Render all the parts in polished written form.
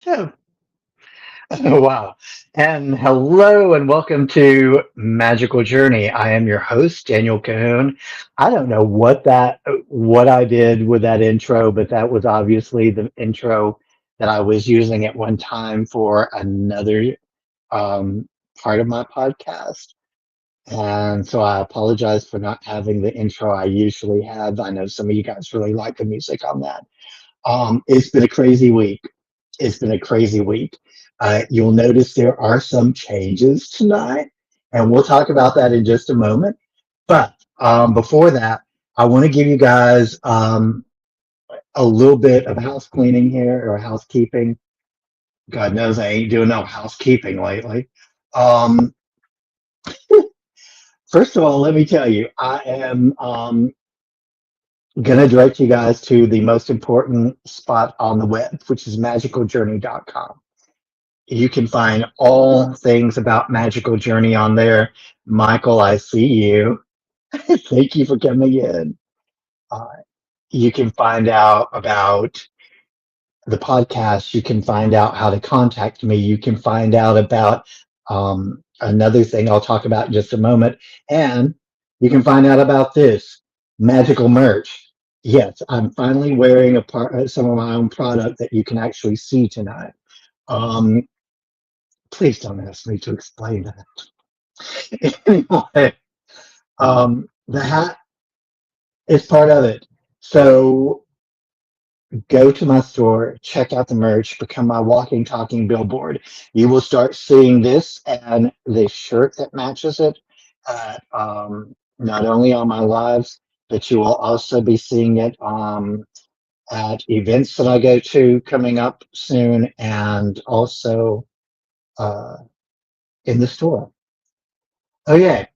Oh, wow. And hello and welcome to Magical Journey. I am your host, Daniel Cahoon. I don't know what I did with that intro, but that was obviously the intro that I was using at one time for another um, part of my podcast. And so I apologize for not having the intro I usually have. I know some of you guys really like the music on that. It's been a crazy week. It's been a crazy week. You'll notice there are some changes tonight, and we'll talk about that in just a moment. But before that, I want to give you guys a little bit of house cleaning here or housekeeping. God knows I ain't doing no housekeeping lately. Um, First of all, let me tell you, I am going to direct you guys to the most important spot on the web, which is magicaljourney.com. You can find all things about Magical Journey on there. Michael, I see you. Thank you for coming in. Uh, you can find out about the podcast. You can find out how to contact me. You can find out about another thing I'll talk about in just a moment. And you can find out about this magical merch. Yes, I'm finally wearing some of my own product that you can actually see tonight. Um, Please don't ask me to explain that. Anyway, the hat is part of it. So go to my store, check out the merch, become my walking, talking billboard. You will start seeing this and the shirt that matches it at, not only on my lives, but you will also be seeing it at events that I go to coming up soon and also uh, in the store. Oh, yeah.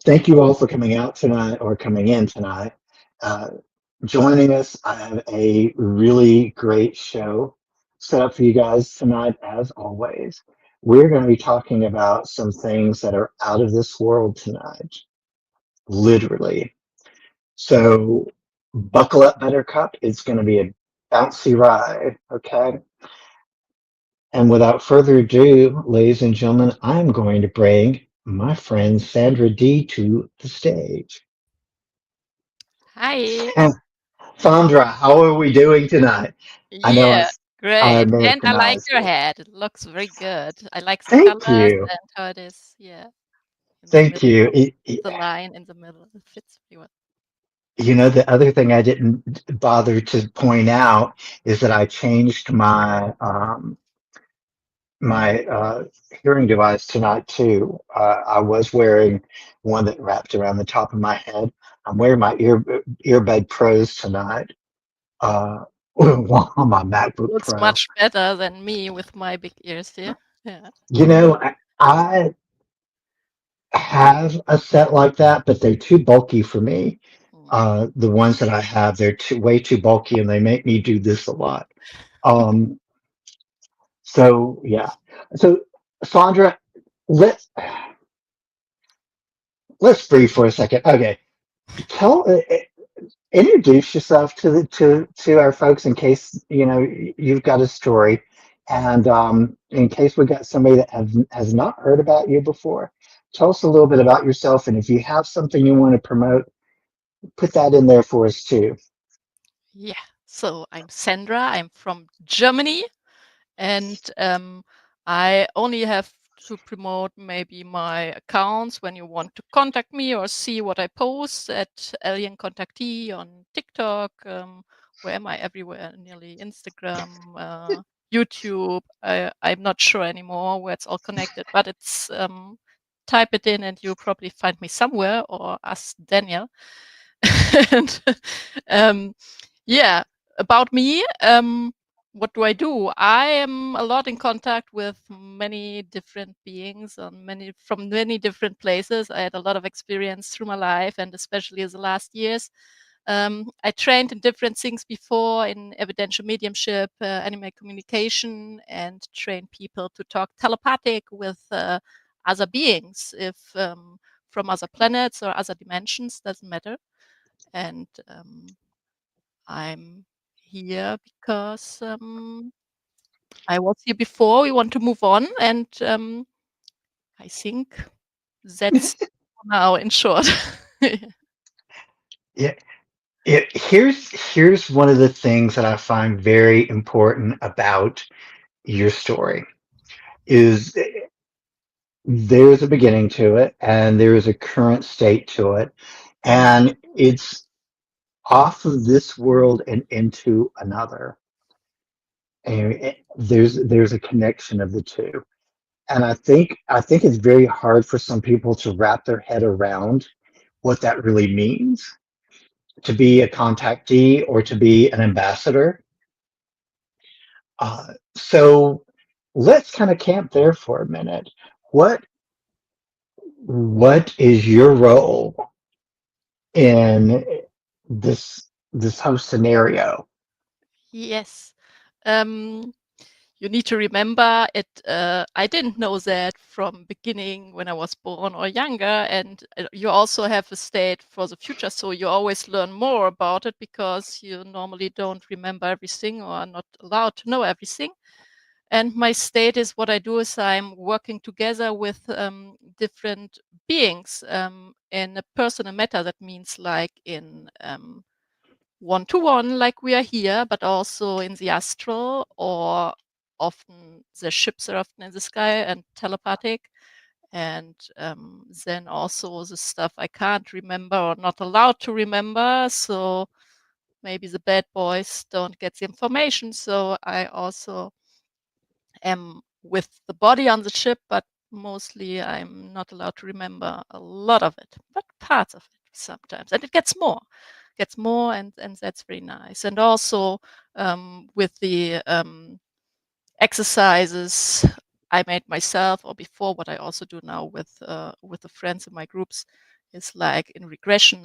Thank you all for coming out tonight or coming in tonight. Uh, Joining us, I have a really great show set up for you guys tonight, as always. We're going to be talking about some things that are out of this world tonight, literally. So, buckle up, Buttercup. It's going to be a bouncy ride, okay? And without further ado, ladies and gentlemen, I'm going to bring my friend Sandra D to the stage. Hi. Sandra, how are we doing tonight? I know Yeah, I great. And I like Americanized your it. hat. It looks very good. I like the Thank colors you. and how it is, yeah, in the Thank you. middle, the line in the middle. It fits pretty well. The other thing I didn't bother to point out is that I changed my hearing device tonight too. I was wearing one that wrapped around the top of my head. I'm wearing my earbud pros tonight. Uh, on my MacBook Looks Pro. much better than me with my big ears here. Yeah. I have a set like that, but they're too bulky for me. Mm. The ones that I have, they're way too bulky, and they make me do this a lot. Um, so yeah. So Sandra, let let's breathe for a second. Okay, tell introduce yourself to to our folks in case you've got a story, and in case we got somebody that has not heard about you before. Tell us a little bit about yourself, and if you have something you want to promote, put that in there for us too. Yeah. So I'm Sandra. I'm from Germany, and I only have to promote maybe my accounts when you want to contact me or see what I post at Alien Contactee on TikTok. Where am I? Everywhere, nearly Instagram, YouTube. I'm not sure anymore where it's all connected, but it's type it in and you'll probably find me somewhere or ask Daniel. and um, yeah, about me. What do I do? I am a lot in contact with many different beings on from many different places. I had a lot of experience through my life, and especially the last years. I trained in different things before in evidential mediumship, animal communication, and train people to talk telepathic with other beings, if from other planets or other dimensions, doesn't matter. And I'm here because I was here before. We want to move on, and I think that's now in short. Yeah, here's one of the things that I find very important about your story is there's a beginning to it and there is a current state to it, Mm. and it's off of this world and into another. And there's a connection of the two. And I think it's very hard for some people to wrap their head around what that really means to be a contactee or to be an ambassador. So let's kind of camp there for a minute. What what is your role in this whole scenario? Yes. Um, you need to remember it. I didn't know that from beginning when I was born or younger, and you also have a state for the future, so you always learn more about it because you normally don't remember everything or are not allowed to know everything. And my state is what I do is I'm working together with different beings in a personal matter. That means like in one to one, like we are here, but also in the astral, or often the ships are often in the sky and telepathic. And then also the stuff I can't remember or not allowed to remember. So maybe the bad boys don't get the information. So I also am with the body on the ship, but mostly I'm not allowed to remember a lot of it, but parts of it sometimes. And it gets more, and that's very nice. And also with the exercises I made myself or before, what I also do now with the friends in my groups is like in regression,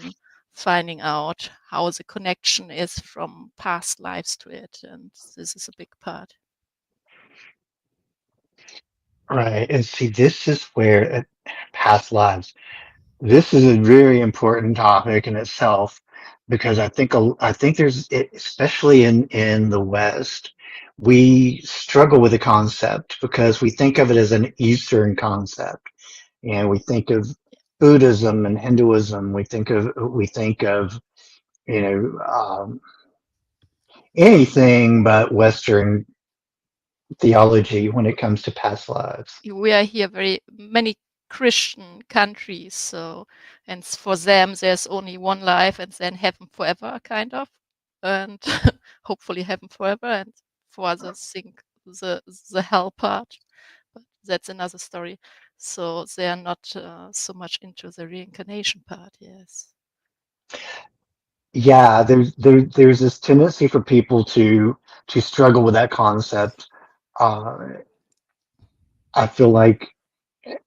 finding out how the connection is from past lives to it. And this is a big part. Right. And see, this is where past lives. This is a very important topic in itself because I think there's especially in the West, we struggle with the concept because we think of it as an Eastern concept, and we think of Buddhism and Hinduism. We think of you know anything but Western theology when it comes to past lives. We are here very many Christian countries, so and for them there's only one life and then heaven forever, kind of, and hopefully heaven forever. And for others, think the hell part, but that's another story. So they are not so much into the reincarnation part. Yes. Yeah, there's this tendency for people to struggle with that concept. Uh, I feel like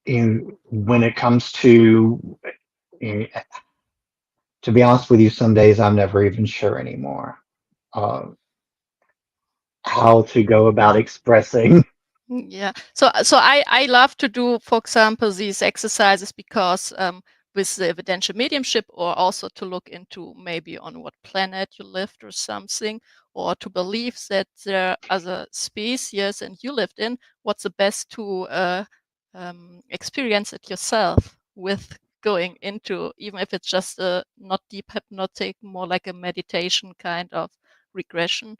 when it comes in, to be honest with you, some days I'm never even sure anymore uh, how to go about expressing. Yeah. So I love to do, for example, these exercises because with the evidential mediumship, or also to look into maybe on what planet you lived or something, or to believe that there are other species and you lived in, what's the best to experience it yourself with going into, even if it's just a not deep hypnotic, more like a meditation kind of regression.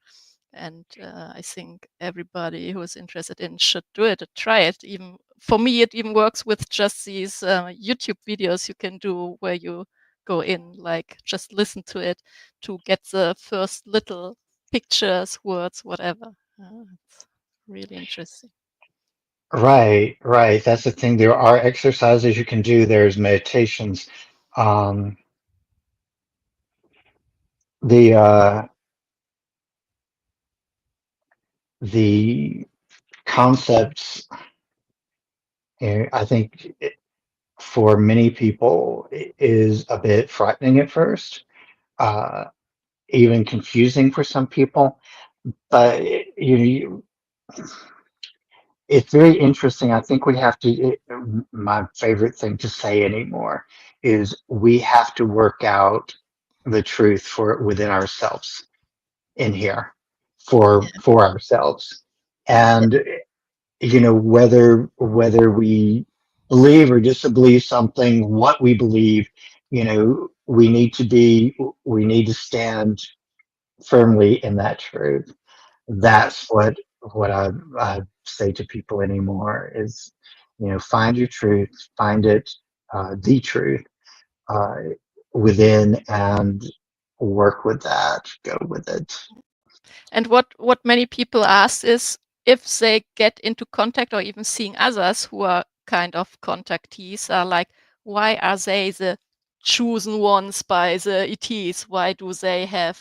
And I think everybody who is interested in should do it, try it. Even for me, it even works with just these YouTube videos you can do where you go in, like just listen to it to get the first little pictures, words, whatever. It's really interesting. Right, right. That's the thing. There are exercises you can do. There's meditations. Um, the uh, the concepts, I think, for many people is a bit frightening at first, uh, even confusing for some people. But it's very interesting. I think we have to. My favorite thing to say anymore is we have to work out the truth for within ourselves in here for ourselves. And whether we believe or disbelieve something, what we believe, we need to stand firmly in that truth. That's what I say to people anymore is, find your truth, find it, the truth, uh, within, and work with that, go with it. And what many people ask is if they get into contact or even seeing others who are kind of contactees are like, why are they the chosen ones by the ETs? Why do they have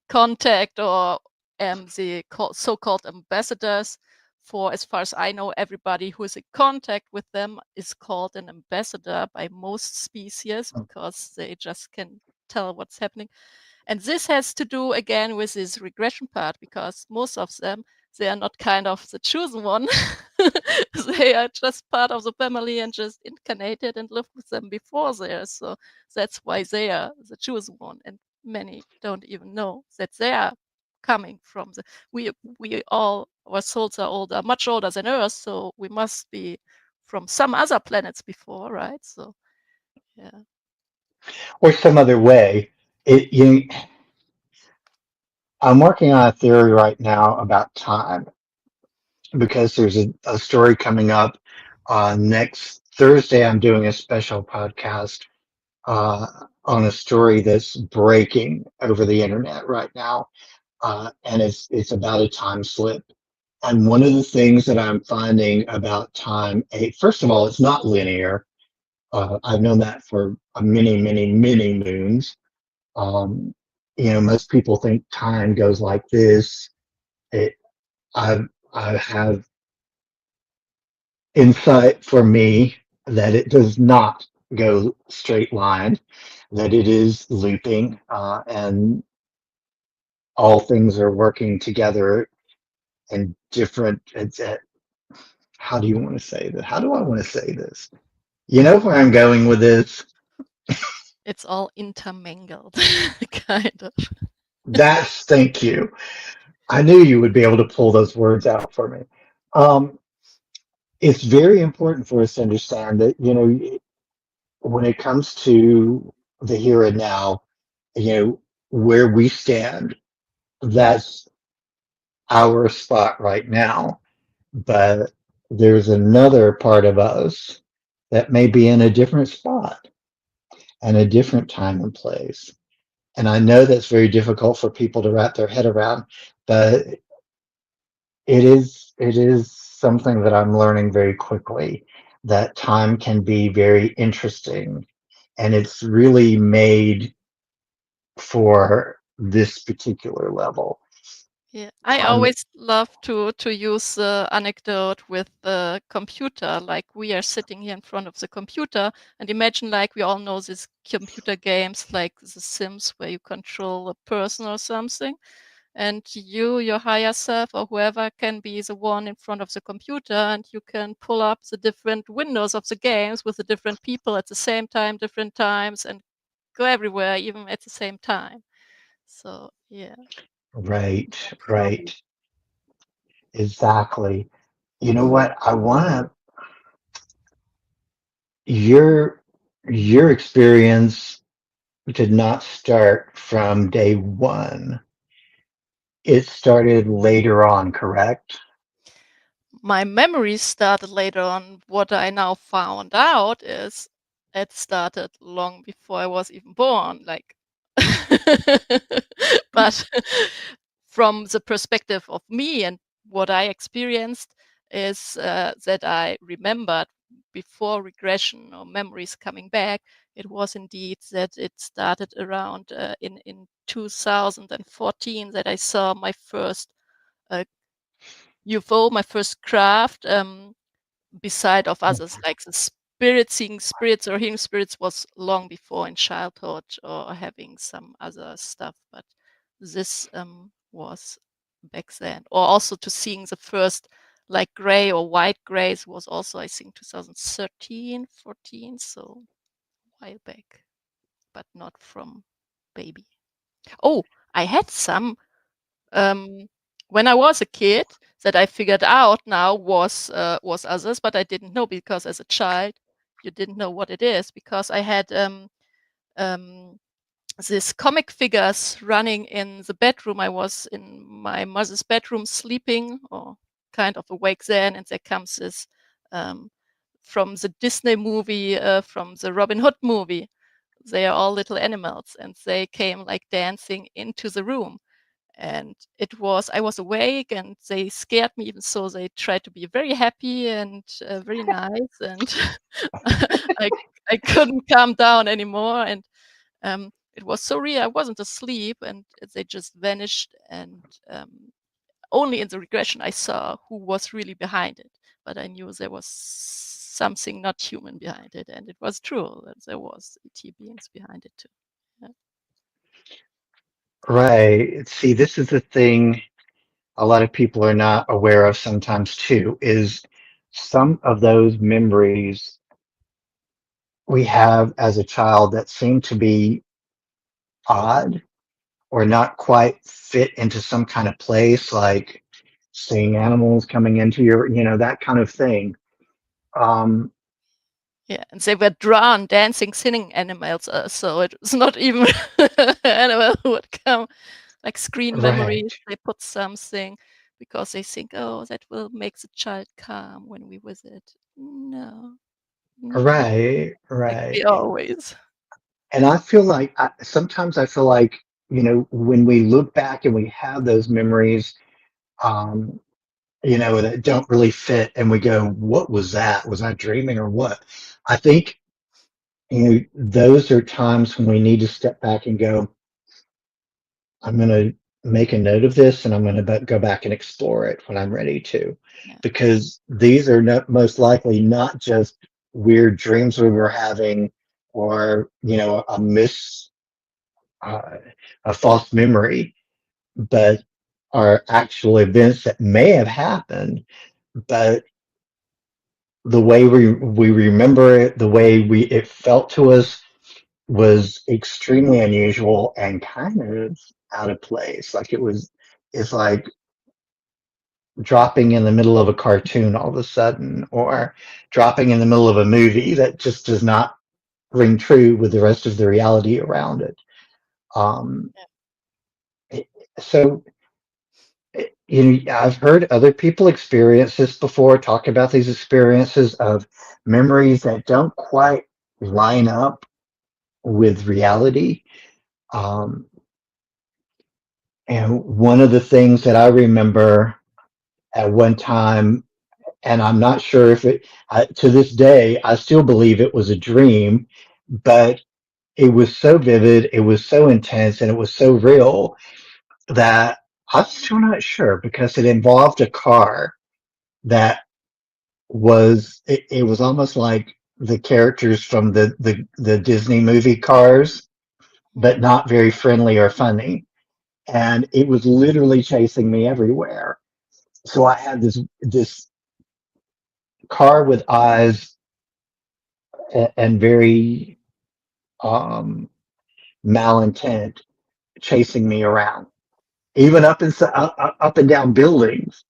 contact or the so-called ambassadors? For as far as I know, everybody who is in contact with them is called an ambassador by most species because they just can tell what's happening. And this has to do again with this regression part because most of them, they are not kind of the chosen one. They are just part of the family and just incarnated and lived with them before there. So that's why they are the chosen one. And many don't even know that they are coming from the we all our souls are older, much older than Earth, so we must be from some other planets before, right? So yeah. Or some other way. It, you, I'm working on a theory right now about time because there's a story coming up next Thursday. I'm doing a special podcast uh, on a story that's breaking over the internet right now, and it's about a time slip. And one of the things that I'm finding about time, first of all, it's not linear. I've known that for many, many, many moons. Um, most people think time goes like this. It, I have insight for me that it does not go straight line, that it is looping, and all things are working together in different. How do you want to say that? How do I want to say this? You know where I'm going with this? It's all intermingled, kind of. Thank you. I knew you would be able to pull those words out for me. Um, it's very important for us to understand that, when it comes to the here and now, where we stand, that's our spot right now. But there's another part of us that may be in a different spot and a different time and place. And I know that's very difficult for people to wrap their head around, but it is something that I'm learning very quickly, that time can be very interesting, and it's really made for this particular level. Yeah, I Time. always love to use the anecdote with the computer. Like we are sitting here in front of the computer, and imagine like we all know these computer games like The Sims, where you control a person or something, and you, your higher self, or whoever can be the one in front of the computer, and you can pull up the different windows of the games with the different people at the same time, different times, and go everywhere, even at the same time. So yeah. Right, right, exactly. You know what? I want to your your experience did not start from day one. It started later on, correct? My memories started later on. What I now found out is it started long before I was even born. Like, but from the perspective of me and what I experienced is that I remembered before regression or memories coming back. It was indeed that it started around in 2014 that I saw my first uh, UFO, my first craft, beside of others, like the spirit, seeing spirits or hearing spirits was long before in childhood or having some other stuff. But this was back then. Or also to seeing the first like gray or white grays was also, I think, 2013, 14, so a while back, but not from baby. Oh, I had some um, when I was a kid, that I figured out now was others, but I didn't know, because as a child, you didn't know what it is, because I had um, these comic figures running in the bedroom. I was in my mother's bedroom sleeping, or kind of awake then, and there comes this from the Disney movie, from the Robin Hood movie. They are all little animals, and they came like dancing into the room. And I was awake, and they scared me, even so they tried to be very happy and very nice, and I I couldn't calm down anymore, and it was so real. I wasn't asleep, and they just vanished. And only in the regression I saw who was really behind it. But I knew there was something not human behind it, and it was true that there was ET beings behind it too. Yeah. Right. See, this is the thing a lot of people are not aware of sometimes too, is some of those memories we have as a child that seem to be odd or not quite fit into some kind of place, like seeing animals coming into your, that kind of thing. Um, Yeah, and they were drawn dancing, singing animals. So it was not even animal who would come, like screen right, memories. They put something because they think, oh, that will make the child calm when we visit. No, no, right, like right. we always. And I feel like sometimes I feel like, when we look back and we have those memories, um, that don't really fit and we go, what was that? Was I dreaming or what? I think, those are times when we need to step back and go, I'm going to make a note of this and I'm going to go back and explore it when I'm ready to, Yeah, because these are not, most likely not just weird dreams we were having or, uh, a false memory, but are actual events that may have happened, but the way we remember it, the way it felt to us was extremely unusual and kind of out of place. Like it's like dropping in the middle of a cartoon all of a sudden, or dropping in the middle of a movie that just does not ring true with the rest of the reality around it. Um, yeah, it- so I've heard other people experience this before, talk about these experiences of memories that don't quite line up with reality. Um, and one of the things that I remember at one time, and I'm not sure if to this day, I still believe it was a dream, but it was so vivid, it was so intense, and it was so real that I'm still not sure because it involved a car that it was almost like the characters from the Disney movie Cars, but mm, not very friendly or funny. And it was literally chasing me everywhere. So I had this car with eyes and very um, malintent chasing me around, even up and down buildings,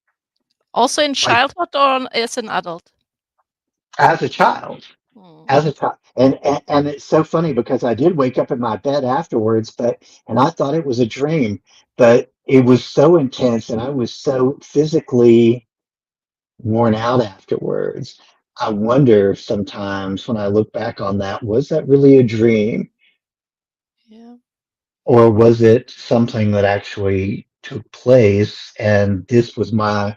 also in like childhood or as an adult? as a child. Hmm. As a child. And it's so funny because I did wake up in my bed afterwards, and I thought it was a dream, but it was so intense and I was so physically worn out afterwards. I wonder sometimes when I look back on that, was that really a dream Yeah, or was it something that actually took place and this was my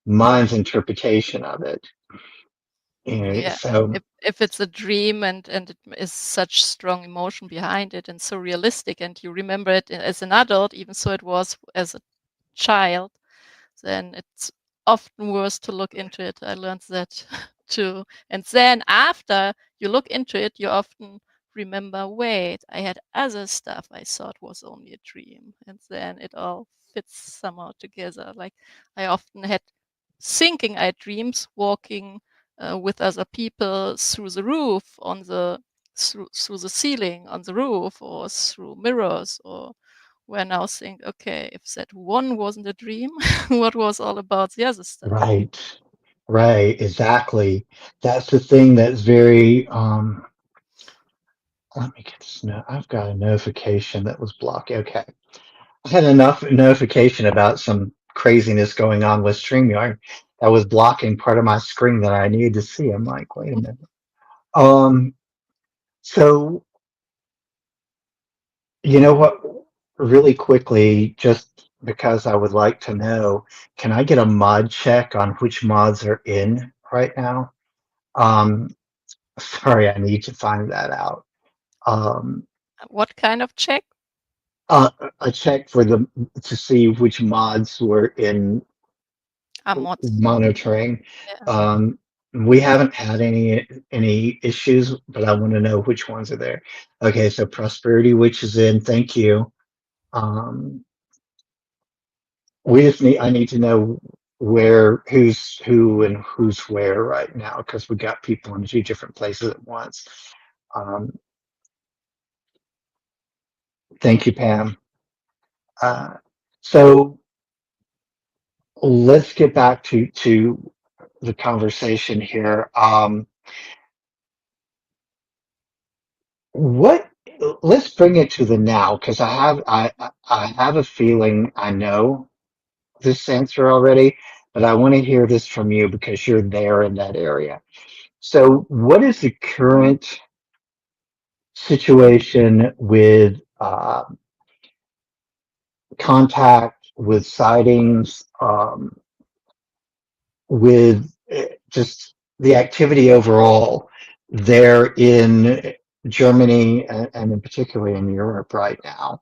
mind's interpretation of it? yeah. So If it's a dream, and it is such strong emotion behind it and so realistic, and you remember it as an adult, even so it was as a child, then it's often worse to look into it. I learned that too. And then after you look into it, you often remember, wait, I had other stuff I thought was only a dream. And then it all fits somehow together. Like I often had thinking I had dreams walking with other people through the roof through the ceiling on the roof, or through mirrors, or where now think, okay, if that one wasn't a dream, what was all about the other stuff? Right. Right. Exactly. That's the thing that's very, let me get this. No, I've got a notification that was blocked. Okay. I had enough notification about some craziness going on with StreamYard that was blocking part of my screen that I needed to see. I'm like, wait a minute. Um, so you know what? Really quickly, just because I would like to know, can I get a mod check on which mods are in right now? Um, sorry, I need to find that out. Um, What kind of check? uh, a check for the to see which mods were in Mods. monitoring. Yeah. Um, we haven't had any issues, but I want to know which ones are there. Okay, so Prosperity Witch is in. Thank you. Um, we just need. I need to know where who's who and who's where right now because we got people in two different places at once. Um, thank you, Pam. Uh, so let's get back to the conversation here. What let's bring it to the now because I have a feeling I know this answer already, but I want to hear this from you because you're there in that area. So what is the current situation with contact, with sightings, with just the activity overall there in Germany and in particularly in Europe right now?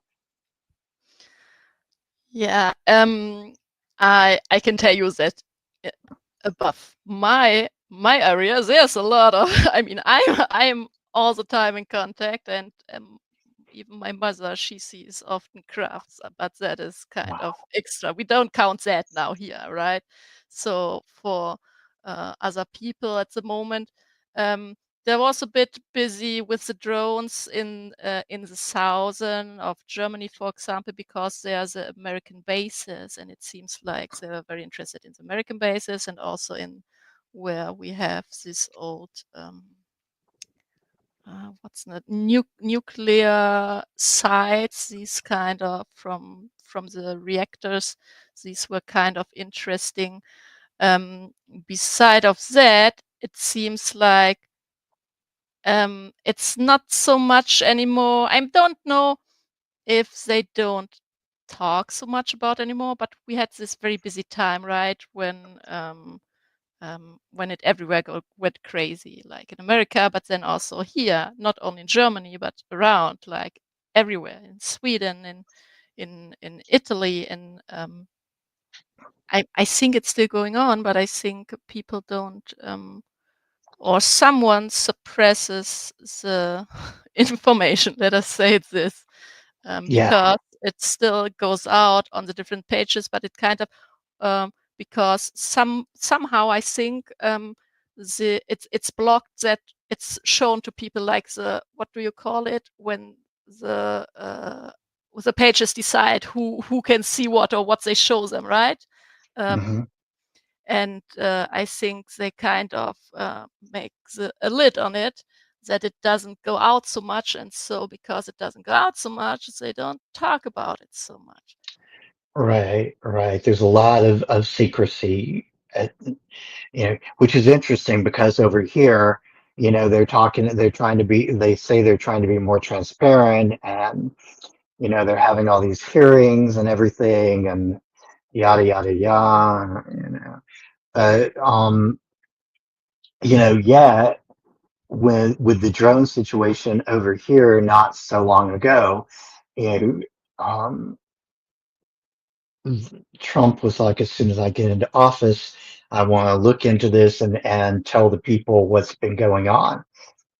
Yeah. I can tell you that uh, above my area, there's a lot of. I mean, I'm all the time in contact, and even my mother, she sees often crafts, but that is kind of Wow. extra. We don't count that now here, right? So for other people at the moment, um, there was a bit busy with the drones in the southern of Germany, for example, because there's American bases, and it seems like they were very interested in the American bases and also in where we have this old what's that nuclear sites. These kind of from the reactors. These were kind of interesting. Um, Beside of that, it seems like it's not so much anymore. I don't know if they don't talk so much about anymore, but we had this very busy time, right? When it everywhere went crazy, like in America, but then also here, not only in Germany, but around, like everywhere in Sweden, in Italy, and I think it's still going on, but I think people don't or someone suppresses the information. Let us say this, Yeah. because it still goes out on the different pages, but it kind of because somehow I think it's blocked that it's shown to people like the what do you call it when the pages decide who can see what or what they show them, right? Hmm. Um, and I think they kind of make a lid on it that it doesn't go out so much, and so because it doesn't go out so much, they don't talk about it so much. Right, right. There's a lot of secrecy, which is interesting because over here, they're trying to be, they say they're trying to be more transparent and, they're having all these hearings and everything and yada, yada, yada. But, yeah, with the drone situation over here not so long ago, you know, um, Trump was like, as soon as I get into office, I want to look into this and tell the people what's been going on,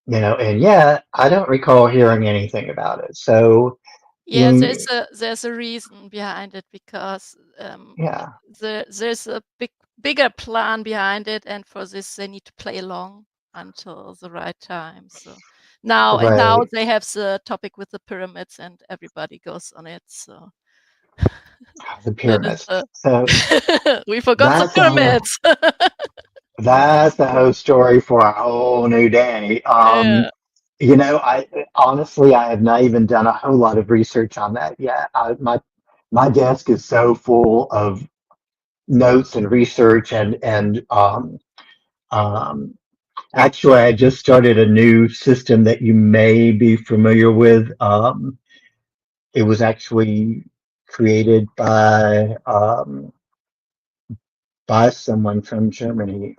and yeah, I don't recall hearing anything about it. So, Yeah, you, there's a reason behind it because yeah, there's a bigger plan behind it, and for this they need to play along. until the right time. So now Right. they have the topic with the pyramids, and everybody goes on it. So The that is pyramids. So we forgot the that's a pyramids. that's a whole story for a whole new day. Yeah. I honestly I have not even done a whole lot of research on that yet. My desk is so full of notes and research and um, actually I just started a new system that you may be familiar with. It was actually created by someone from Germany.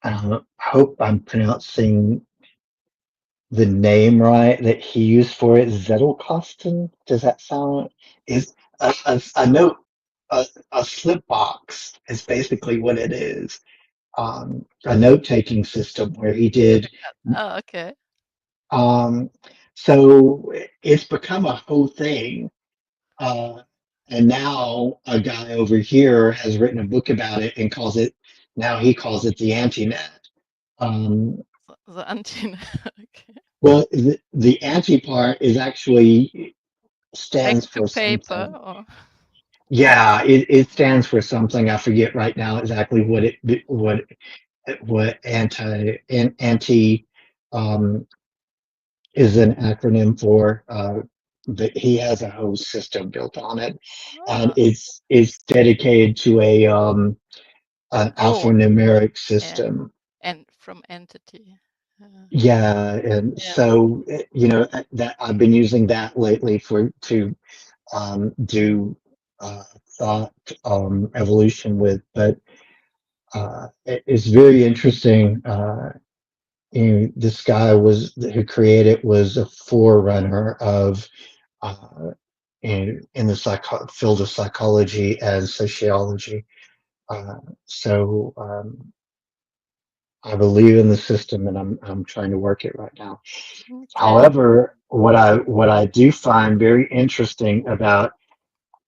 I hope I'm pronouncing the name right that he used for it. Zettelkasten. Does that sound? Is a note a slip box is basically what it is. A note taking system where he did. Oh, okay. Um, so it's become a whole thing. Uh, and now a guy over here has written a book about it and now he calls it the anti-net. Um, The anti. Okay. well, the anti part is actually Back stands to for paper, something. or Yeah, it stands for something. I forget right now exactly what anti um, is an acronym for. But he has a whole system built on it, and oh, it's dedicated to an oh, alphanumeric and system. from entity. Uh, Yeah, and yeah. so that I've been using that lately do uh, thought evolution with, but it's very interesting. This guy was who created was a forerunner of in the field of psychology and sociology. Uh, so I believe in the system, and I'm trying to work it right now. Okay. However, what I do find very interesting about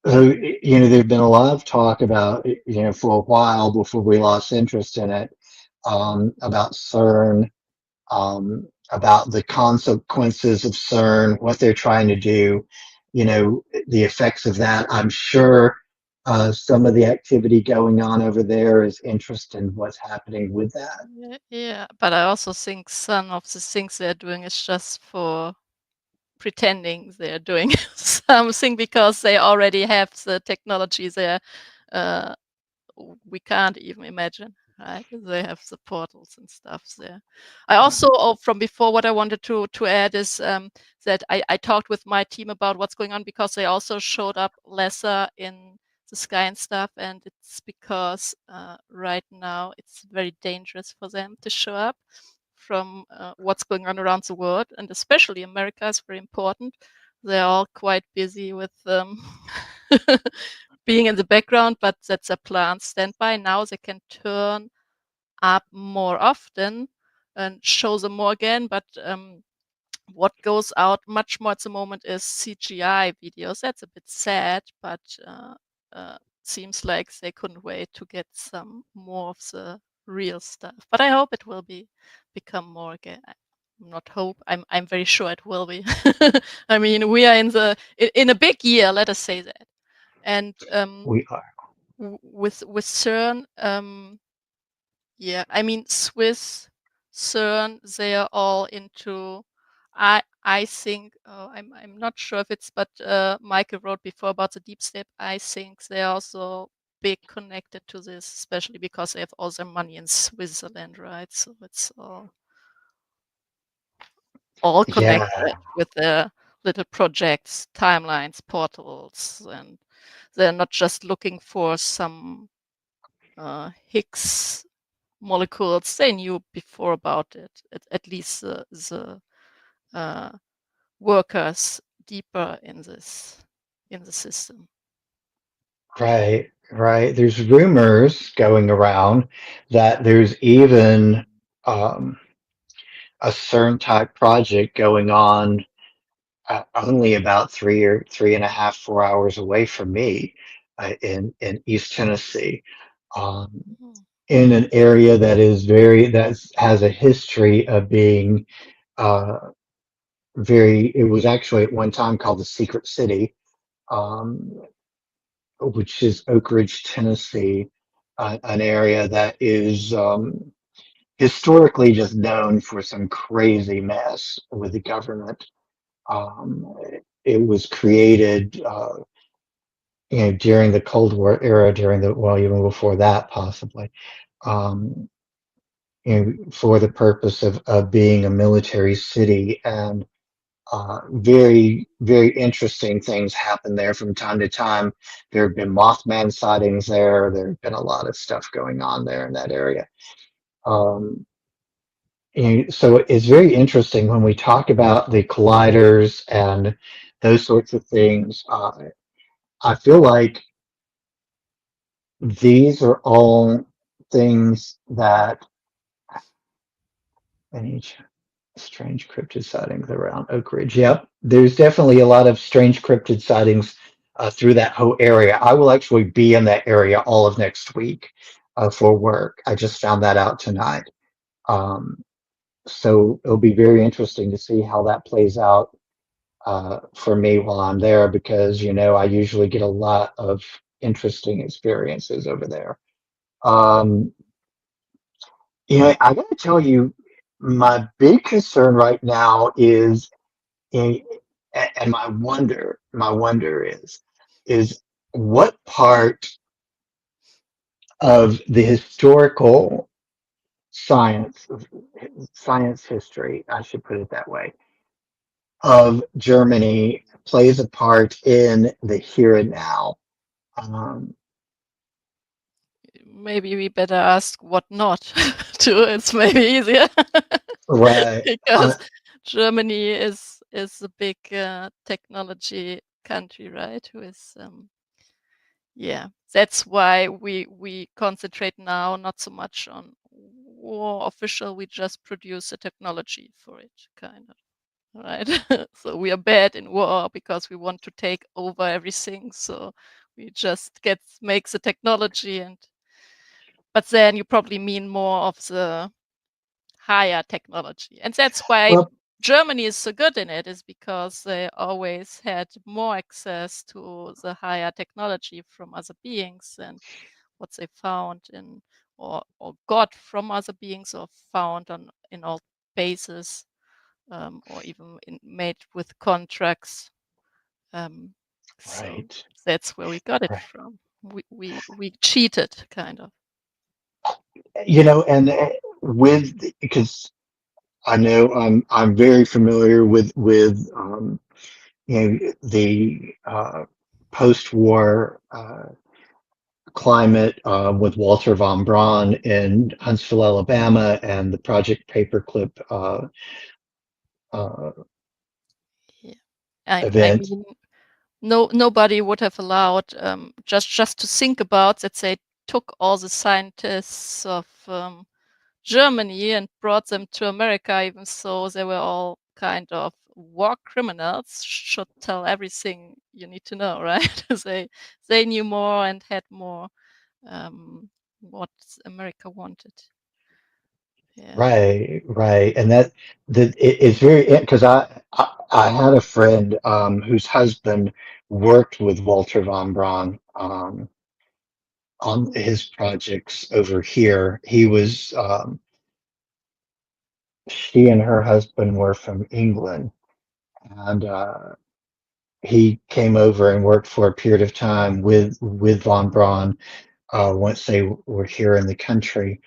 there've been a lot of talk about for a while before we lost interest in it about CERN, about the consequences of CERN, what they're trying to do, the effects of that. I'm sure some of the activity going on over there is interest in what's happening with that. Yeah, yeah, but I also think some of the things they're doing is just for pretending they're doing something because they already have the technology there. Uh, we can't even imagine, right? They have the portals and stuff there. I also, from before, what I wanted to add is that I talked with my team about what's going on because they also showed up lesser in the sky and stuff, and it's because right now it's very dangerous for them to show up from what's going on around the world, and especially America is very important. They're all quite busy with being in the background, but that's a planned standby. Now they can turn up more often and show them more again. But what goes out much more at the moment is CGI videos. That's a bit sad, but seems like they couldn't wait to get some more of the real stuff. But I hope it will become more again. Not hope. I'm very sure it will be. I mean, we are in a big year. Let us say that. And We are with CERN, yeah, I mean Swiss, CERN, they are all into. I think I'm not sure if it's, but Michael wrote before about the deep state. I think they are also big connected to this, especially because they have all their money in Switzerland, right? So it's all yeah, connected with their little projects, timelines, portals, and they're not just looking for some Higgs molecules. They knew before about it, at least the uh, workers deeper in the system. right, right. There's rumors going around that there's even um, a CERN type project going on only about 3 or 3.5, 4 hours away from me in East Tennessee. Um, Mhm. in an area that has a history of being uh, it was actually at one time called the Secret City, um, which is Oak Ridge, Tennessee, an area that is historically just known for some crazy mess with the government. Um, it was created, during the Cold War era, well, even before that, possibly, um, for the purpose of being a military city. And very, very interesting things happen there from time to time. There have been Mothman sightings there. There have been a lot of stuff going on there in that area. Um, and so it's very interesting when we talk about the colliders and those sorts of things. I feel like these are all things that any strange cryptid sightings around Oak Ridge. Yep, there's definitely a lot of strange cryptid sightings through that whole area. I will actually be in that area all of next week for work. I just found that out tonight. Um, so it'll be very interesting to see how that plays out for me while I'm there, because I usually get a lot of interesting experiences over there. Um, I got to tell you, my big concern right now is, and my wonder is what part of the historical science, science history, I should put it that way, of Germany plays a part in the here and now. Um, Maybe we better ask what not to. It's maybe easier right. because Germany is a big technology country, right? Who is yeah. That's why we concentrate now not so much on war official. We just produce a technology for it, kind of. Right. So we are bad in war because we want to take over everything. So we just makes the technology, and but then you probably mean more of the higher technology. And that's why well, Germany is so good in it, is because they always had more access to the higher technology from other beings than what they found in or got from other beings or found on in old bases, or even made with contracts. Um, so right, that's where we got it right. from. We cheated, kind of. And because I know I'm very familiar with the post-war climate with Walter von Braun in Huntsville, Alabama, and the Project Paperclip uh, Yeah. I event. mean, nobody would have allowed just to think about that they took all the scientists of Germany and brought them to America, even so they were all kind of war criminals. Should tell everything you need to know, right? They knew more and had more what America wanted. Yeah. Right, right, and it's very, because I had a friend whose husband worked with Walter von Braun on his projects over here. She and her husband were from England, and he came over and worked for a period of time with von Braun once they were here in the country.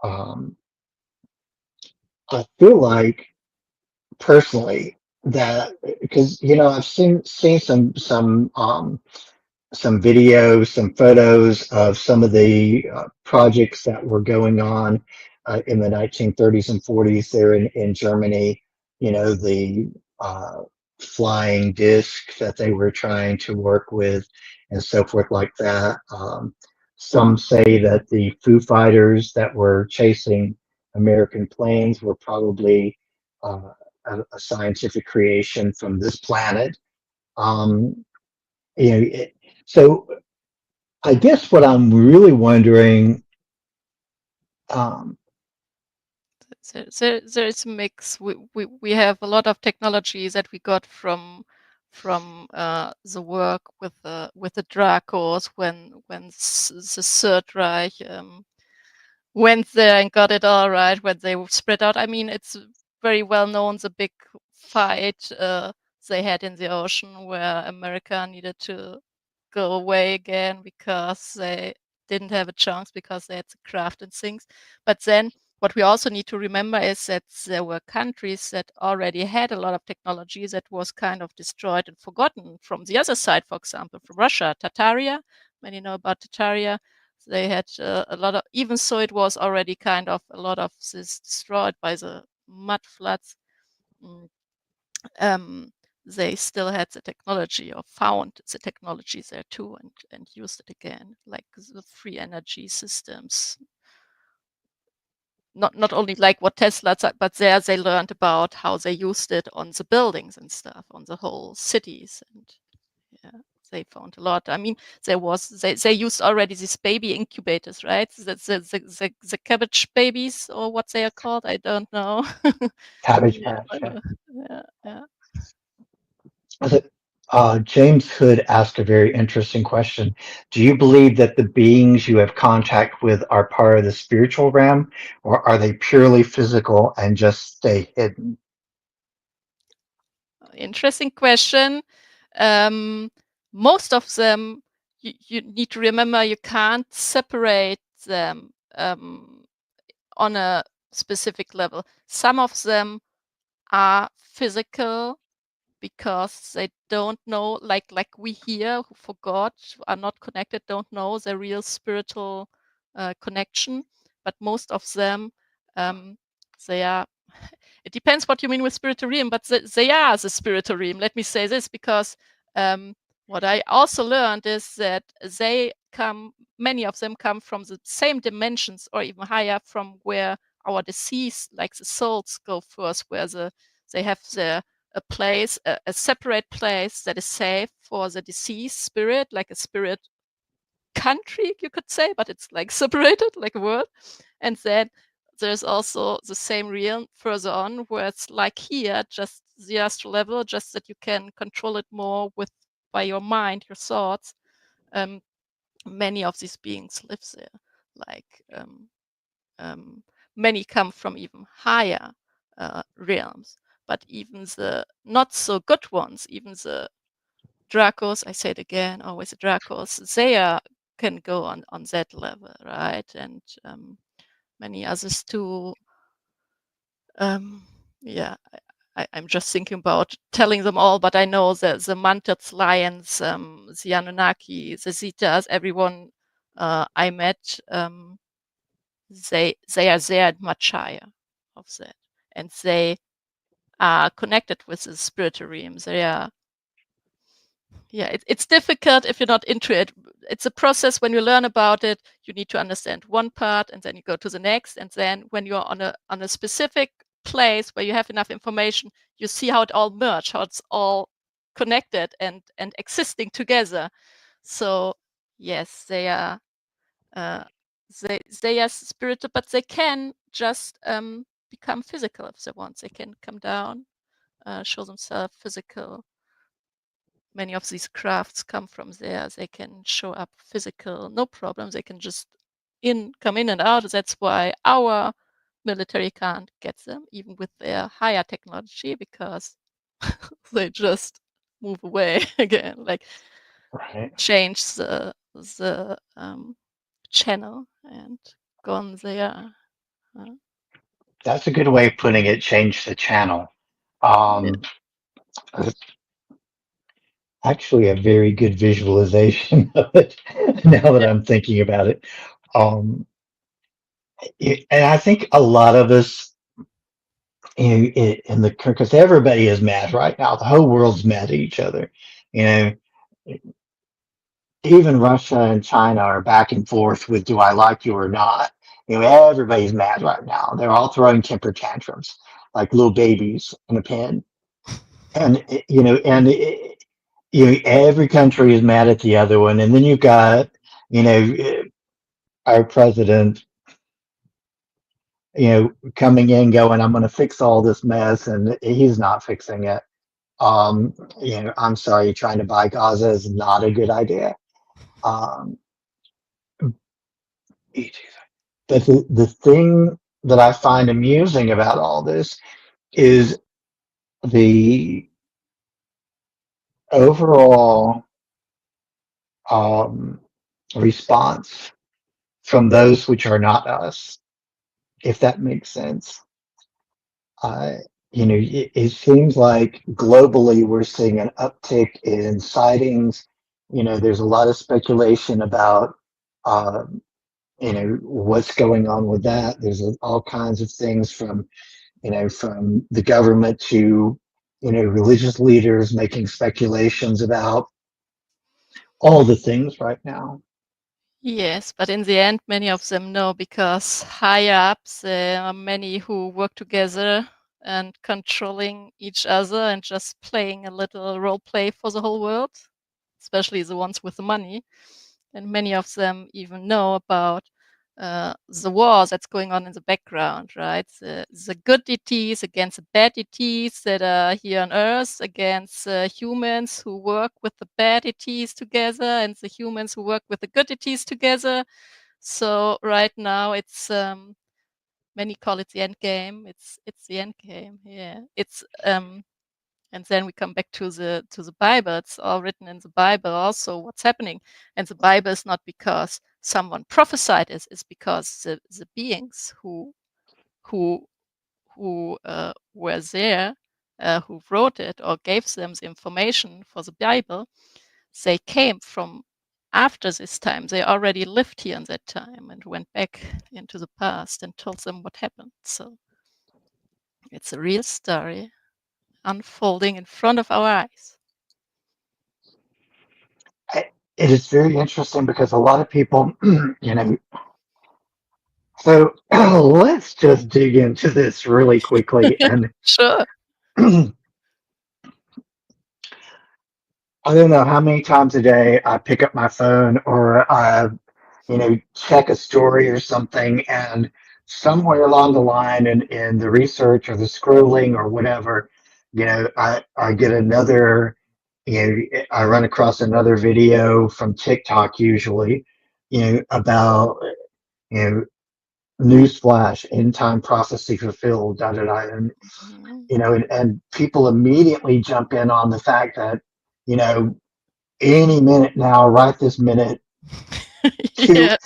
Um, I feel like personally that, because I've seen some videos, some photos of some of the projects that were going on in the 1930s and 40s there in Germany. The uh, flying disc that they were trying to work with and so forth like that. Some say that the Foo Fighters that were chasing American planes were probably a scientific creation from this planet. Um, you know, it, so I guess what I'm really wondering Um, There's a mix. We have a lot of technology that we got from the work with the Dracos when the Third Reich went there and got it all right when they were spread out. I mean, it's very well known the big fight they had in the ocean where America needed to go away again because they didn't have a chance because they had the craft and things. But then what we also need to remember is that there were countries that already had a lot of technology that was kind of destroyed and forgotten from the other side, for example, from Russia, Tataria. Many know about Tataria. They had a lot of, even so it was already kind of a lot of this destroyed by the mud floods. Mm, um, they still had the technology or found the technology there too and used it again, like the free energy systems. Not only like what Tesla, but there they learned about how they used it on the buildings and stuff, on the whole cities. And yeah, they found a lot. I mean, they used already these baby incubators, right? The cabbage babies or what they are called, I don't know. Cabbage Yeah, Patch. Yeah. yeah. James Hood asked a very interesting question. Do you believe that the beings you have contact with are part of the spiritual realm, or are they purely physical and just stay hidden? Interesting question. Um, most of them, you need to remember, you can't separate them on a specific level. Some of them are physical because they don't know, like we here who forgot, are not connected, don't know the real spiritual connection. But most of them, they are. It depends what you mean with spiritual realm, but they are the spiritual realm. Let me say this because what I also learned is that many of them come from the same dimensions or even higher from where our deceased, like the souls, go first, where they have a place, a separate place that is safe for the deceased spirit, like a spirit country, you could say, but it's like separated, like a world. And then there's also the same realm further on where it's like here, just the astral level, just that you can control it more by your mind, your thoughts. Um, many of these beings live there. Like um, many come from even higher realms, but even the not so good ones, even the Dracos, I say it again, always the Dracos, can go on that level, right? And many others too. Yeah, I'm just thinking about telling them all, but I know the Mantids, Lions, the Anunnaki, the Zetas, everyone I met, they are there and much higher of that, and they are connected with the spiritual realm. They are. Yeah, it's difficult if you're not into it. It's a process. When you learn about it, you need to understand one part and then you go to the next. And then when you're on a specific place where you have enough information, you see how it all merged, how it's all connected and existing together. So yes, uh, they are spiritual, but they can just become physical if they want. They can come down, show themselves physical. Many of these crafts come from there. They can show up physical, no problem. They can just come in and out. That's why our military can't get them, even with their higher technology, because they just move away again, like Right. change the channel and gone there. Uh, That's a good way of putting it. Change the channel. yeah, Um, it's actually a very good visualization of it now that yeah, I'm thinking about it. Um, and I think a lot of us in the because everybody is mad right now. The whole world's mad at each other. You know, even Russia and China are back and forth with "Do I like you or not?" You know, everybody's mad right now. They're all throwing temper tantrums like little babies in a pen, and every country is mad at the other one, and then you've got you know our president. coming in going, I'm going to fix all this mess, and he's not fixing it. I'm sorry, trying to buy Gaza is not a good idea. Um, but the thing that I find amusing about all this is the overall um, response from those which are not us, if that makes sense. Uh, it seems like globally we're seeing an uptick in sightings. There's a lot of speculation about, uh, what's going on with that. There's all kinds of things from the government to, religious leaders making speculations about all the things right now. Yes, but in the end, many of them know because higher ups, there are many who work together and controlling each other and just playing a little role play for the whole world, especially the ones with the money. And many of them even know about the war that's going on in the background, right? The good ETs against the bad ETs that are here on Earth, against humans who work with the bad ETs together, and the humans who work with the good ETs together. So right now, it's many call it the end game. It's the end game. Yeah, it's and then we come back to the Bible. It's all written in the Bible also what's happening. And the Bible is not because someone prophesied it, it's because the beings who were there, who wrote it or gave them the information for the Bible, they came from after this time. They already lived here in that time and went back into the past and told them what happened. So it's a real story unfolding in front of our eyes. It is very interesting because a lot of people, you know, so let's just dig into this really quickly. And Sure. I don't know how many times a day I pick up my phone or I, check a story or something, and somewhere along the line in the research or the scrolling or whatever, I get another, I run across another video from TikTok usually, about, you know, newsflash, end time prophecy fulfilled, da da da, and Mhm. and people immediately jump in on the fact that, you know, any minute now, right this minute, two Yeah.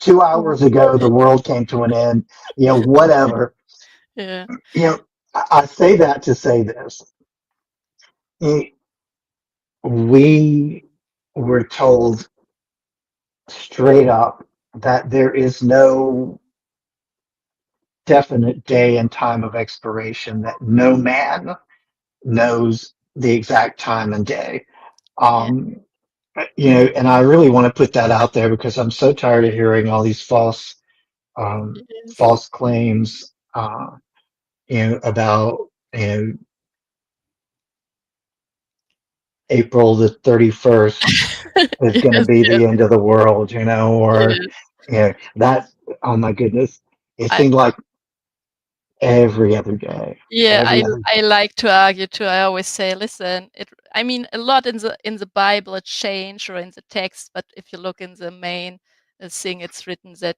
2 hours ago, the world came to an end. Whatever. Yeah. You know, I say that to say this: we were told straight up that there is no definite day and time of expiration, that no man knows the exact time and day. Yeah. Um, and I really want to put that out there because I'm so tired of hearing all these Yes. false claims, about, you know, April the 31st is going to Yes, be yes, the end of the world, or, yes. that, oh my goodness. It I seemed like every other day, Yeah, every other. I like to argue too. I always say, listen, I mean, a lot in the Bible it changed or in the text, but if you look in the main thing, it's written that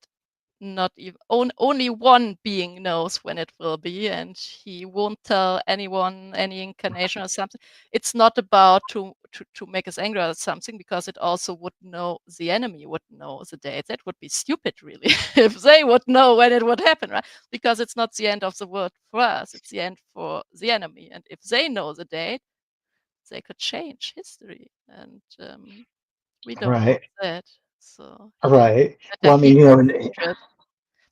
not even only one being knows when it will be, and he won't tell anyone any incarnation or something. It's not about to make us angry or something, because it also would know the enemy would know the date. That would be stupid, really, if they would know when it would happen, right? Because it's not the end of the world for us; it's the end for the enemy. And if they know the date, they could change history, and we don't want Right, that. So yeah, right. better Well, I mean, keep secret.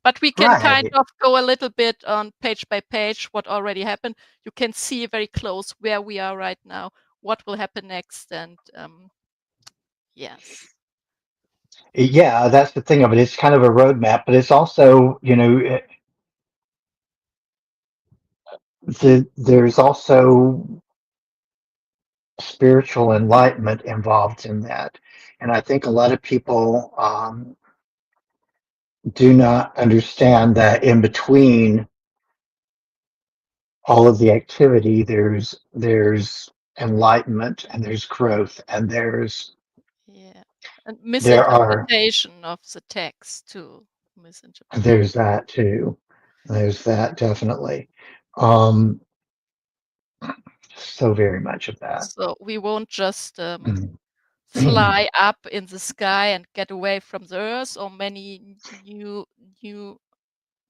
But we can kind right. of go a little bit on page by page what already happened. You can see very close where we are right now, what will happen next, and yes, Yeah, that's the thing of it. It's kind of a roadmap, but it's also, there's also spiritual enlightenment involved in that. And I think a lot of people, do not understand that in between all of the activity, there's enlightenment and there's growth and Yeah. And there are misinterpretation of the text too. Misinterpretation. there's that too. There's that definitely. Um, so very much of that. So we won't just fly up in the sky and get away from the earth, or many new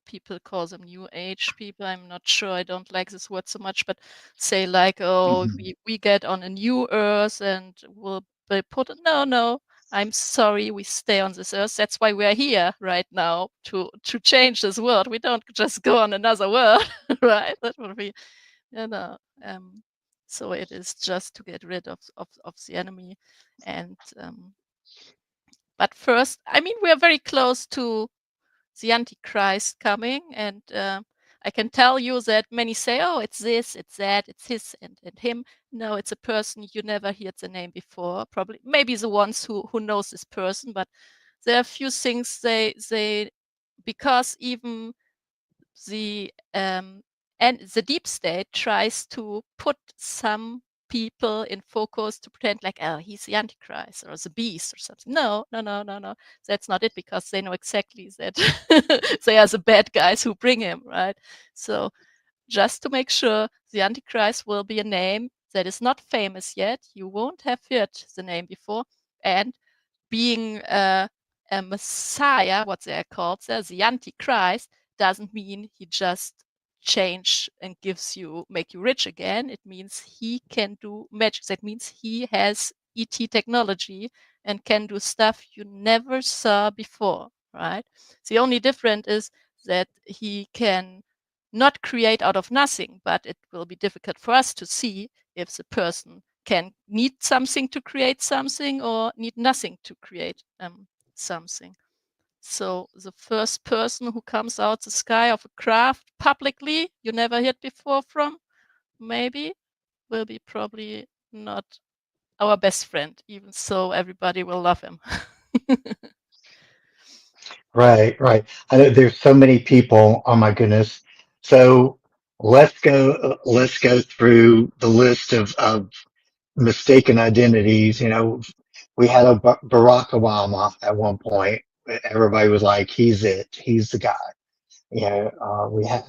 people call them new age people. I'm not sure. I don't like this word so much, but say like, oh, we get on a new earth and we'll be put. No. I'm sorry, we stay on this earth. That's why we're here right now to change this world. We don't just go on another world, right? That would be, you know. So it is just to get rid of the enemy, and but first, I mean, we are very close to the Antichrist coming, and I can tell you that many say, "Oh, it's this, it's that, it's his and him." No, it's a person you never heard the name before. Probably, maybe the ones who knows this person, but there are a few things they because even the and the deep state tries to put some people in focus to pretend like, oh, he's the Antichrist or the beast or something. No. That's not it, because they know exactly that they are the bad guys who bring him, right? So just to make sure, the Antichrist will be a name that is not famous yet. You won't have heard the name before. And being a Messiah, what they are called, the Antichrist, doesn't mean he just change and make you rich again. It means he can do magic. That means he has ET technology and can do stuff you never saw before, right? The only difference is that he can not create out of nothing, but it will be difficult for us to see if the person can need something to create something or need nothing to create something. So the first person who comes out the sky of a craft publicly you never heard before from, maybe, will be probably not our best friend, even so everybody will love him. Right. I know there's so many people. Oh my goodness. So let's go through the list of mistaken identities. You know, we had a Barack Obama at one point. Everybody was like, he's it. He's the guy. You know, we had,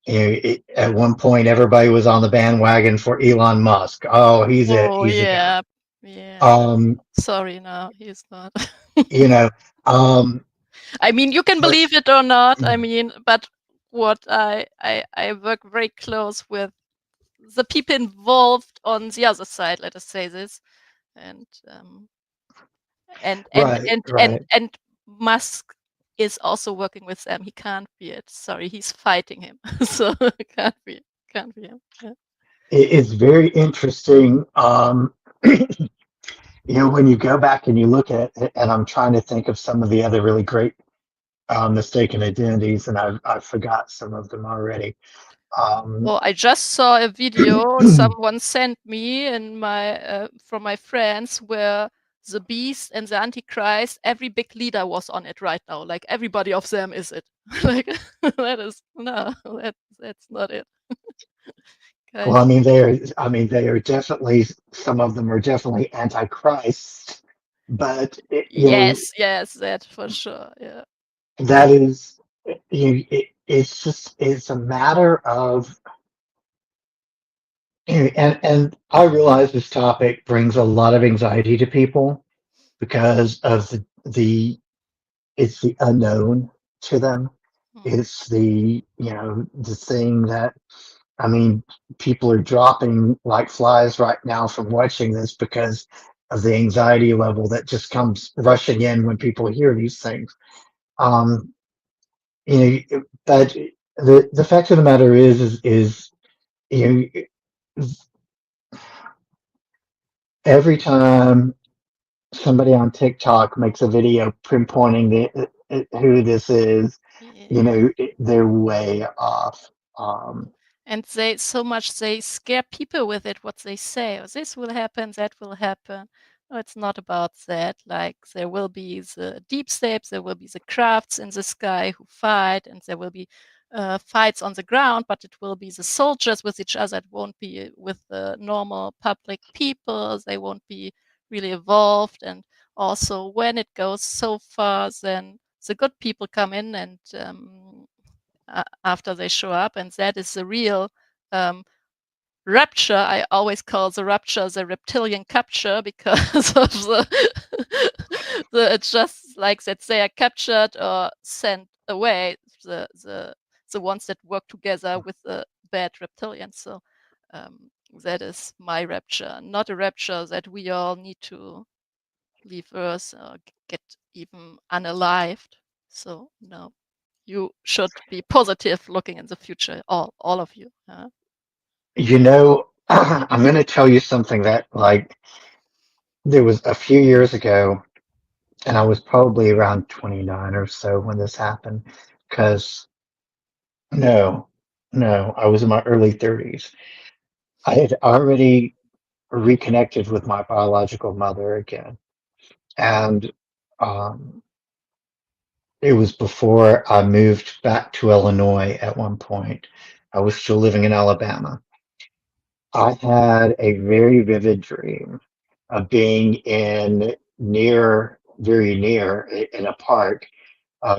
you know, at one point, everybody was on the bandwagon for Elon Musk. Oh, he's it. Oh He's the guy. yeah. Um, Sorry, no, he's not. you know, um, I mean, you can but believe it or not. I mean, but what I work very close with the people involved on the other side. Let us say this, and and and and and right. and Musk is also working with them. He can't be it. Sorry, he's fighting him, so it can't be him. Yeah. It's very interesting. You know, when you go back and you look at it, and I'm trying to think of some of the other really great mistaken identities, and I forgot some of them already. Um, Well, I just saw a video someone sent me in my from my friends where the Beast and the Antichrist, every big leader was on it right now. Like everybody of them is it. Like that is no, that's not it. well, Kind of. I mean, they are definitely, some of them are definitely antichrist, but you know, Yes, that for sure. Yeah. that is, it's just, it's a matter of, and I realize this topic brings a lot of anxiety to people because of the it's the unknown to them. Mm. It's the, you know, the thing that, I mean, people are dropping like flies right now from watching this because of the anxiety level that just comes rushing in when people hear these things. Um, you know, but the fact of the matter is you know, every time somebody on TikTok makes a video pinpointing who this is, you Yeah. know, they're way off. And they scare people with it, what they say. Oh, this will happen, that will happen. No, it's not about that. Like there will be the deep states, there will be the crafts in the sky who fight, and there will be fights on the ground, but it will be the soldiers with each other. It won't be with the normal public people. They won't be really evolved. And also, when it goes so far, then the good people come in and after they show up, and that is the real um, rapture. I always call the rapture the reptilian capture because of it's just like that they are captured or sent away, the ones that work together with the bad reptilians. So that is my rapture, not a rapture that we all need to leave Earth or get even unalived. So no, you should be positive looking in the future, all of you. You know, I'm going to tell you something that, like, there was a few years ago, and I was probably around 29 or so when this happened. Because, no, no, I was in my early 30s. I had already reconnected with my biological mother again. And um, it was before I moved back to Illinois at one point. I was still living in Alabama. I had a very vivid dream of being very near in a park,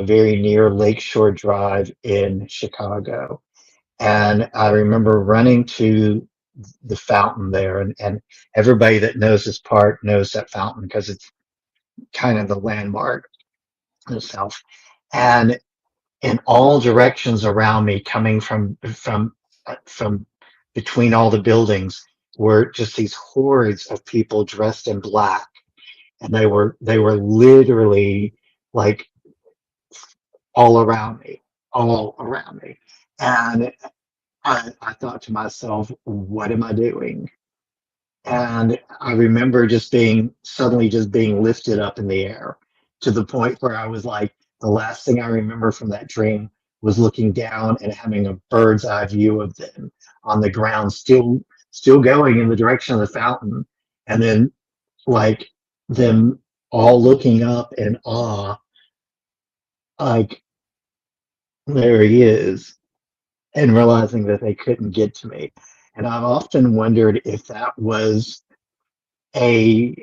very near Lakeshore Drive in Chicago. And I remember running to the fountain there, and everybody that knows this park knows that fountain because it's kind of the landmark itself. And in all directions around me, coming from between all the buildings, were just these hordes of people dressed in black, and they were literally like all around me, all around me. And I thought to myself, what am I doing? And I remember suddenly just being lifted up in the air to the point where I was like, the last thing I remember from that dream was looking down and having a bird's eye view of them on the ground, still going in the direction of the fountain. And then like them all looking up in awe, like, there he is, and realizing that they couldn't get to me. And I've often wondered if that was a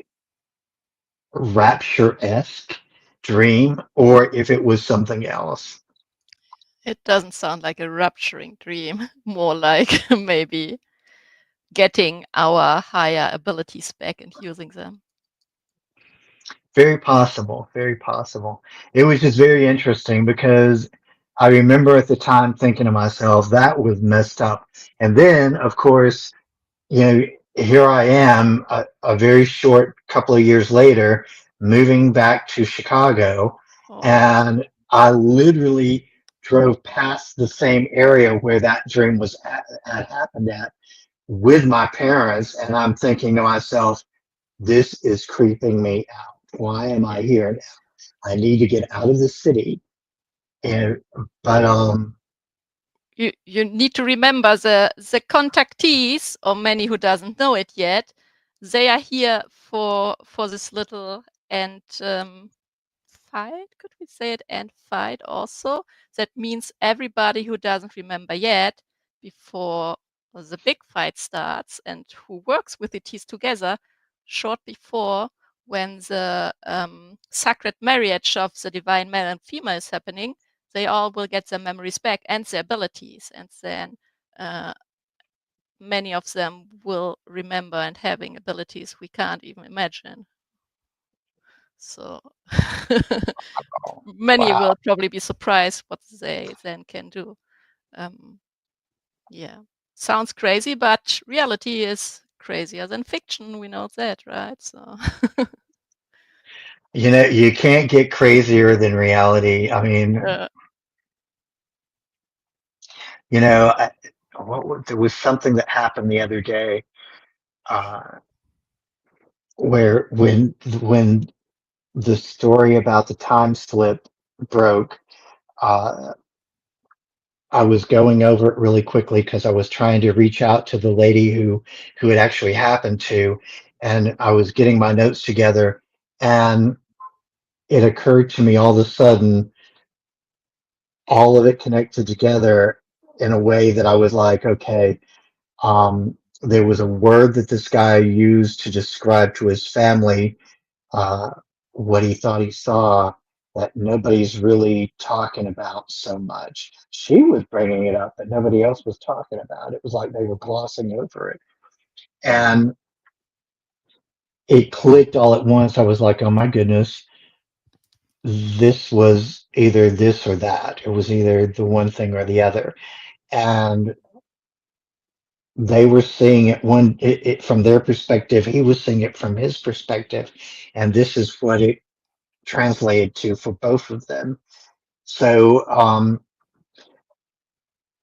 rapture-esque dream or if it was something else. It doesn't sound like a rupturing dream, more like maybe getting our higher abilities back and using them. Very possible, very possible. It was just very interesting because I remember at the time thinking to myself, that was messed up. And then, of course, you know, here I am a very short couple of years later, moving back to Chicago, Oh, and I literally drove past the same area where that dream had happened at with my parents, and I'm thinking to myself, this is creeping me out. Why am I yeah. here now? I need to get out of the city. And but You need to remember the contactees, or many who doesn't know it yet, they are here for this little and fight. Could we say it? And fight also. That means everybody who doesn't remember yet before the big fight starts and who works with the T's together short before when the sacred marriage of the divine male and female is happening, they all will get their memories back and their abilities, and then uh, many of them will remember and having abilities we can't even imagine. So many wow, will probably be surprised what they then can do. Um, yeah, sounds crazy, but reality is crazier than fiction. We know that, right? So you can't get crazier than reality. I mean, uh, you know, there was something that happened the other day, uh, where when the story about the time slip broke, uh, I was going over it really quickly because I was trying to reach out to the lady who it actually happened to, and I was getting my notes together, and it occurred to me all of a sudden, all of it connected together in a way that I was like, okay, there was a word that this guy used to describe to his family uh, what he thought he saw that nobody's really talking about so much. She was bringing it up, but nobody else was talking about it. It was like they were glossing over it. And it clicked all at once. I was like, oh my goodness, this was either this or that. It was either the one thing or the other. And they were seeing it from their perspective. He was seeing it from his perspective. And this is what it translated to for both of them. So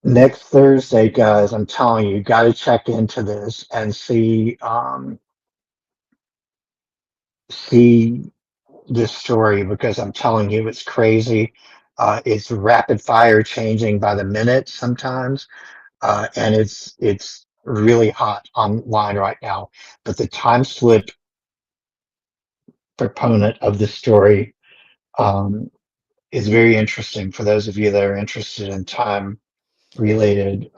next Thursday, guys, I'm telling you, got to check into this and see this story, because I'm telling you, it's crazy. It's rapid fire changing by the minute sometimes, and it's really hot online right now. But the time slip proponent of the story um, is very interesting for those of you that are interested in time related.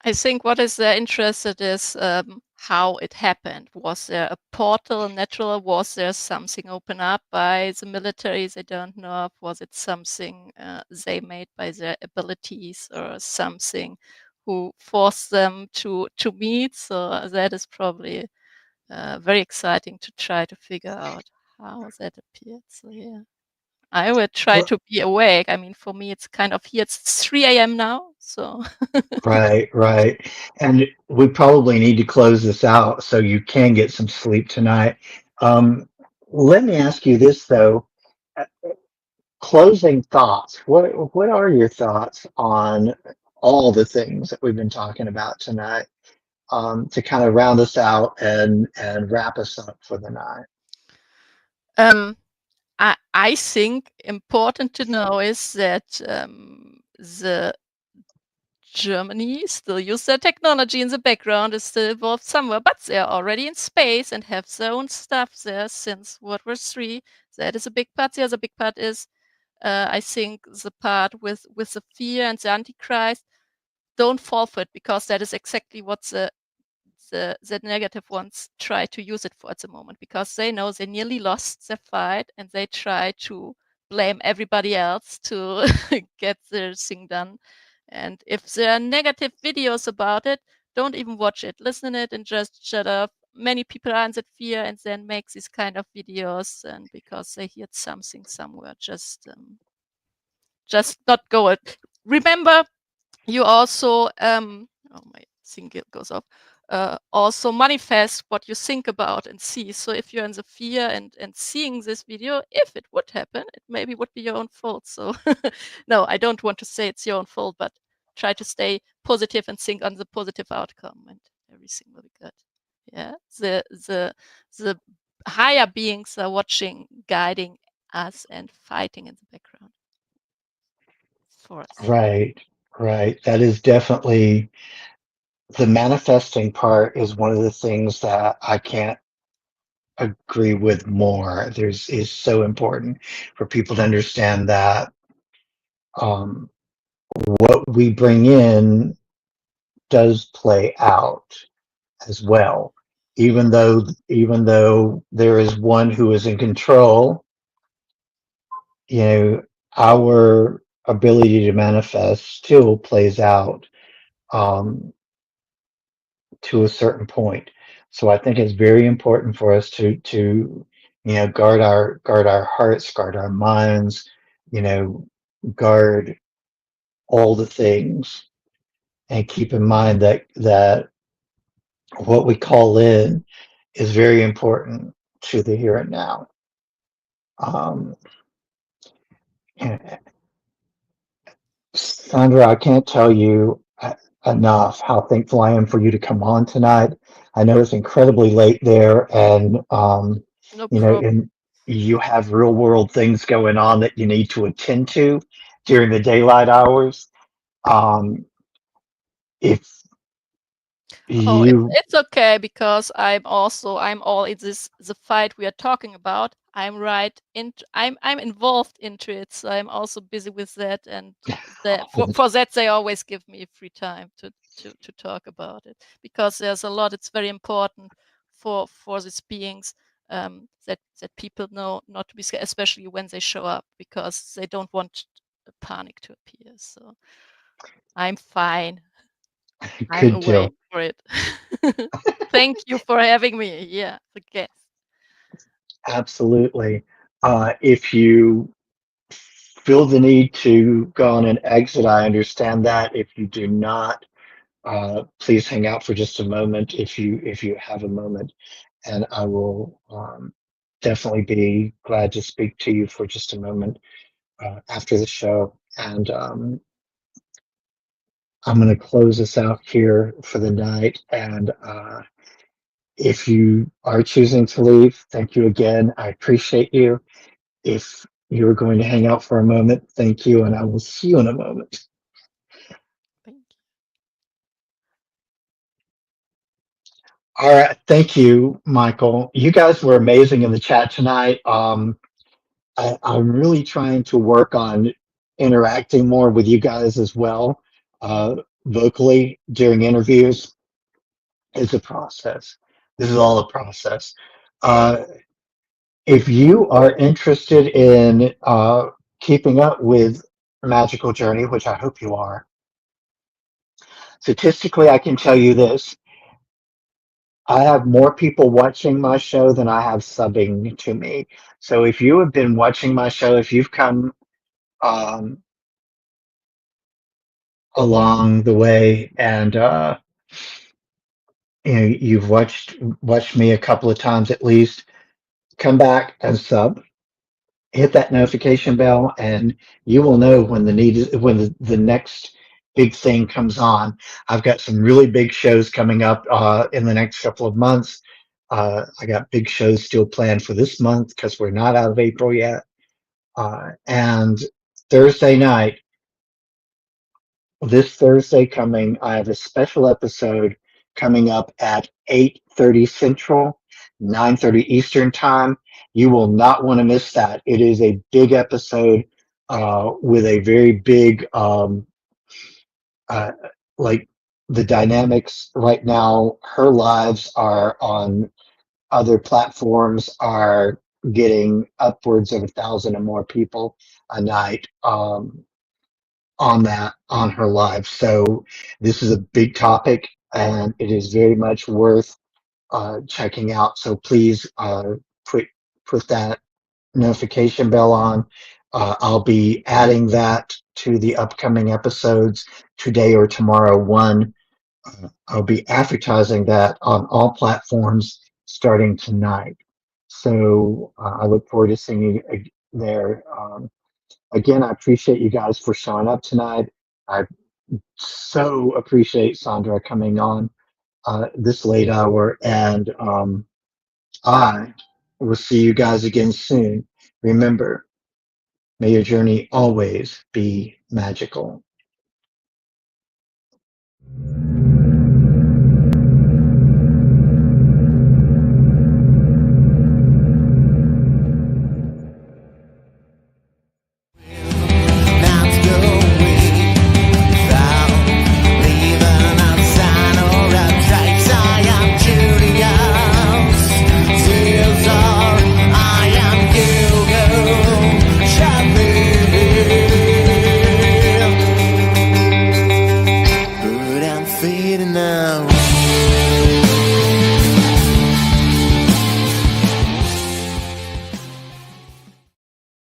I think what is interested is how it happened. Was there a portal natural? Was there something open up by the military? They don't know. Was it something they made by their abilities or something who forced them to meet? So that is probably very exciting to try to figure out how that appeared. So yeah. I will try to be awake. I mean, for me, it's kind of here. It's 3 a.m. now, so Right, right. And we probably need to close this out so you can get some sleep tonight. Um, Let me ask you this though. Uh, Closing thoughts. What are your thoughts on all the things that we've been talking about tonight, to kind of round us out and wrap us up for the night? um, I think important to know is that the Germany still use their technology in the background, is still involved somewhere, but they're already in space and have their own stuff there since World War III. That is a big part. The other big part is, I think, the part with the fear and the Antichrist. Don't fall for it, because that is exactly what the negative ones try to use it for at the moment, because they know they nearly lost their fight and they try to blame everybody else to get their thing done. And if there are negative videos about it, don't even watch it. Listen it and just shut up. Many people are in that fear and then make these kind of videos, and because they heard something somewhere, just not go it. Remember, you also oh, my thing goes off. Also manifest what you think about and see. So if you're in the fear and seeing this video, if it would happen, it maybe would be your own fault. So no, I don't want to say it's your own fault, but try to stay positive and think on the positive outcome, and everything will be good. Yeah, the higher beings are watching, guiding us, and fighting in the background for us. Right, right. That is definitely the manifesting part is one of the things that I can't agree with more. There's is so important for people to understand that um, what we bring in does play out as well. Yeah. Even though there is one who is in control, you know, our ability to manifest still plays out um, to a certain point. So I think it's very important for us to guard our hearts, guard our minds, you know, guard all the things, and keep in mind that what we call in is very important to the here and now. Um, Sandra, I can't tell you enough how thankful I am for you to come on tonight. I know it's incredibly late there, and No you know, problem. and you have real world things going on that you need to attend to during the daylight hours. Um, if Oh, You it's okay because I'm all in this the fight we are talking about. I'm involved into it, so I'm also busy with that, and for that they always give me free time to talk about it because there's a lot. It's very important for these beings that people know not to be scared, especially when they show up because they don't want panic to appear. So I'm fine. I'm good away deal. for it. Thank you for having me. Yeah, the guest. Absolutely. If you feel the need to go on an exit, I understand that. If you do not, please hang out for just a moment if you have a moment, and I will definitely be glad to speak to you for just a moment after the show. And I'm going to close this out here for the night. And if you are choosing to leave, thank you again. I appreciate you. If you're going to hang out for a moment, thank you, and I will see you in a moment. Thank you. All right, thank you, Michael. You guys were amazing in the chat tonight. I'm really trying to work on interacting more with you guys as well, vocally during interviews. It's a process. This is all a process. Uh, if you are interested in keeping up with Magical Journey, which I hope you are, statistically, I can tell you this. I have more people watching my show than I have subbing to me. So if you have been watching my show, if you've come um, along the way and you've watched me a couple of times at least, come back and sub. Hit that notification bell, and you will know when the next big thing comes on. I've got some really big shows coming up in the next couple of months. I got big shows still planned for this month because we're not out of April yet. And Thursday night, this Thursday coming, I have a special episode coming up at 8:30 Central, 9:30 Eastern Time. You will not want to miss that. It is a big episode with a very big, uh, like the dynamics right now. Her lives are on other platforms are getting upwards of 1,000 or more people a night. On her live. So this is a big topic, and it is very much worth checking out. So please put put that notification bell on. I'll be adding that to the upcoming episodes today or tomorrow. I'll be advertising that on all platforms starting tonight. So I look forward to seeing you there. Again, I appreciate you guys for showing up tonight. I so appreciate Sandra coming on this late hour, and I will see you guys again soon. Remember, may your journey always be magical.